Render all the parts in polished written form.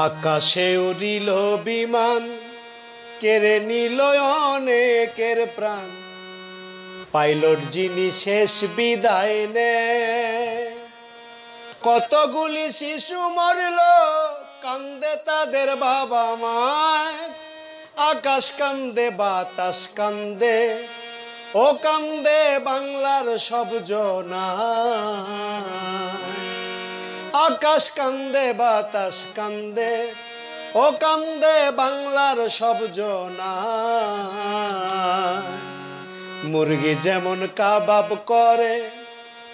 আকাশে উড়িল বিমান, কেড়ে নিল অনেকের প্রাণ। পাইলট যিনি শেষ বিদায় নেয়। কতগুলি শিশু মরল, কান্দে তাদের বাবা মায়। আকাশ কান্দে, বাতাস কান্দে, ও কান্দে বাংলার সব জনা। আকাশ কান্দে, বাতাস কান্দে, ও কান্দে বাংলার সব জনা। মুরগি যেমন কাবাব করে,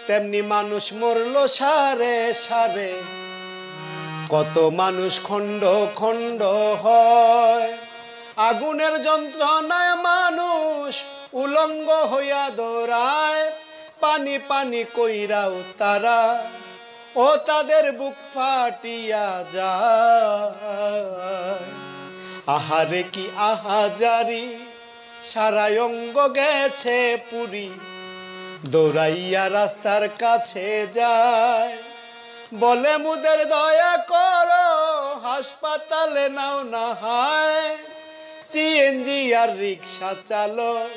তেমনি মানুষ মরল সারে সারে। কত মানুষ খণ্ড খণ্ড হয়, আগুনের যন্ত্রণায় মানুষ উলঙ্গ হইয়া দৌড়ায়। পানি পানি কইরাও তারা, ও তাদের বুক ফাটিয়া যায়। আহারে কি আহাজারি, সারা অঙ্গ গেছে পুরি। দৌড়াইয়া রাস্তার কাছে যায়, বলে মুদের দয়া করো, হাসপাতালে নাও না হয়। সিএনজি আর রিক্সা চালক,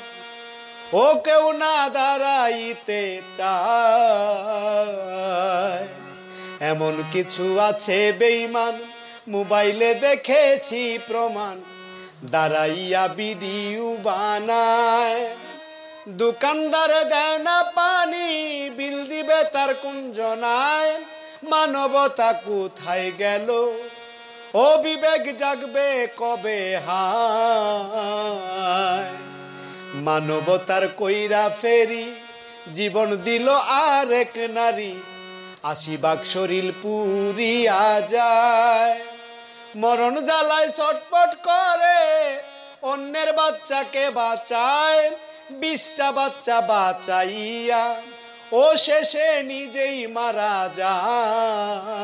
ও কেউ না দাঁড়াইতে চায়। এমন কিছু আছে বেঈমান, মোবাইলে দেখেছি প্রমাণ। দাঁড়াইয়া ভিডিও বানায়, দোকানদারে দেয় না পানি, বিল দিবে তার কুঞ্জনায়। মানবতা কোথায় গেল, ও বিবেক জাগবে কবে হায়। মানবতার কইরা ফেরি, জীবন দিল আরেক নারী। ৮০ ভাগ শরীর পুরিয়া যায়, মরণ জ্বালায় ছটপট করে, অন্যের বাচ্চাকে বাঁচায়। ২০টা বাচ্চা বাঁচাইয়া ও শেষে নিজেই মারা যায়।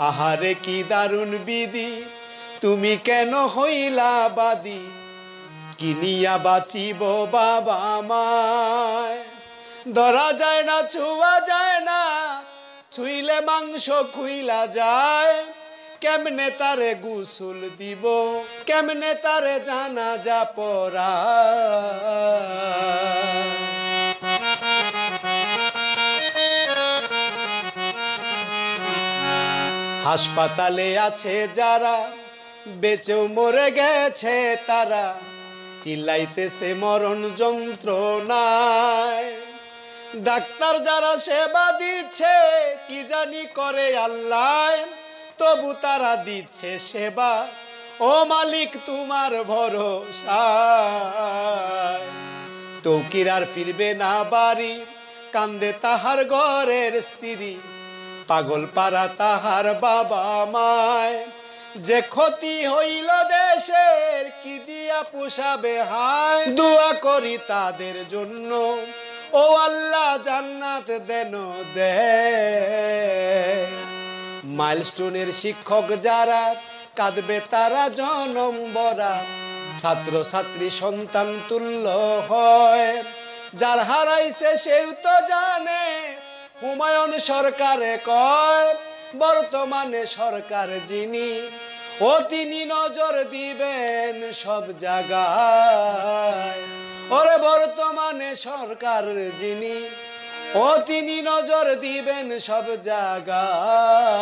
আহারে কি দারুণ বিধি, তুমি কেন হইলা বাদী। কিনিয়া বাঁচিব বাবা মায়, ধরা যায় না, ছুঁয়া যায় না, ছুঁইলে মাংস খুইলা যায়। কেমনে তারে গোসল দিব, কেমনে তারে জানাজা পড়ায়। হাসপাতালে আছে যারা, বেঁচেও মরে গেছে তারা। চিল্লাইতেছে মরণ যন্ত্রণায়। ডাক্তার যারা সেবা দিচ্ছে, কি জানি করে আল্লাহ, তবু তারা দিচ্ছে সেবা। ও মালিক তোমার ভরসায়। তৌকির আর ফিরবে না বাড়ি, কান্দে তাহার ঘরের স্ত্রী। পাগল পাড়া তাহার বাবা মায়। যে ক্ষতি হইল দেশের, কি দিয়া পোষাবে হায়। দোয়া করি তাদের জন্য, ও আল্লাহ জান্নাত দেন দে। মাইলস্টোনের শিক্ষক যারা, কাঁদবে তারা জনম বরা। ছাত্র ছাত্রী সন্তান তুল্য হয়, যার হারাইছে সেও তো জানে। হুমায়ুন সরকারে কয়, বর্তমানে সরকার যিনি, ও তিনি নজর দিবেন সব জায়গায়। ওরে বর্তমানে সরকার যিনি, ও তিনি নজর দিবেন সব জায়গায়।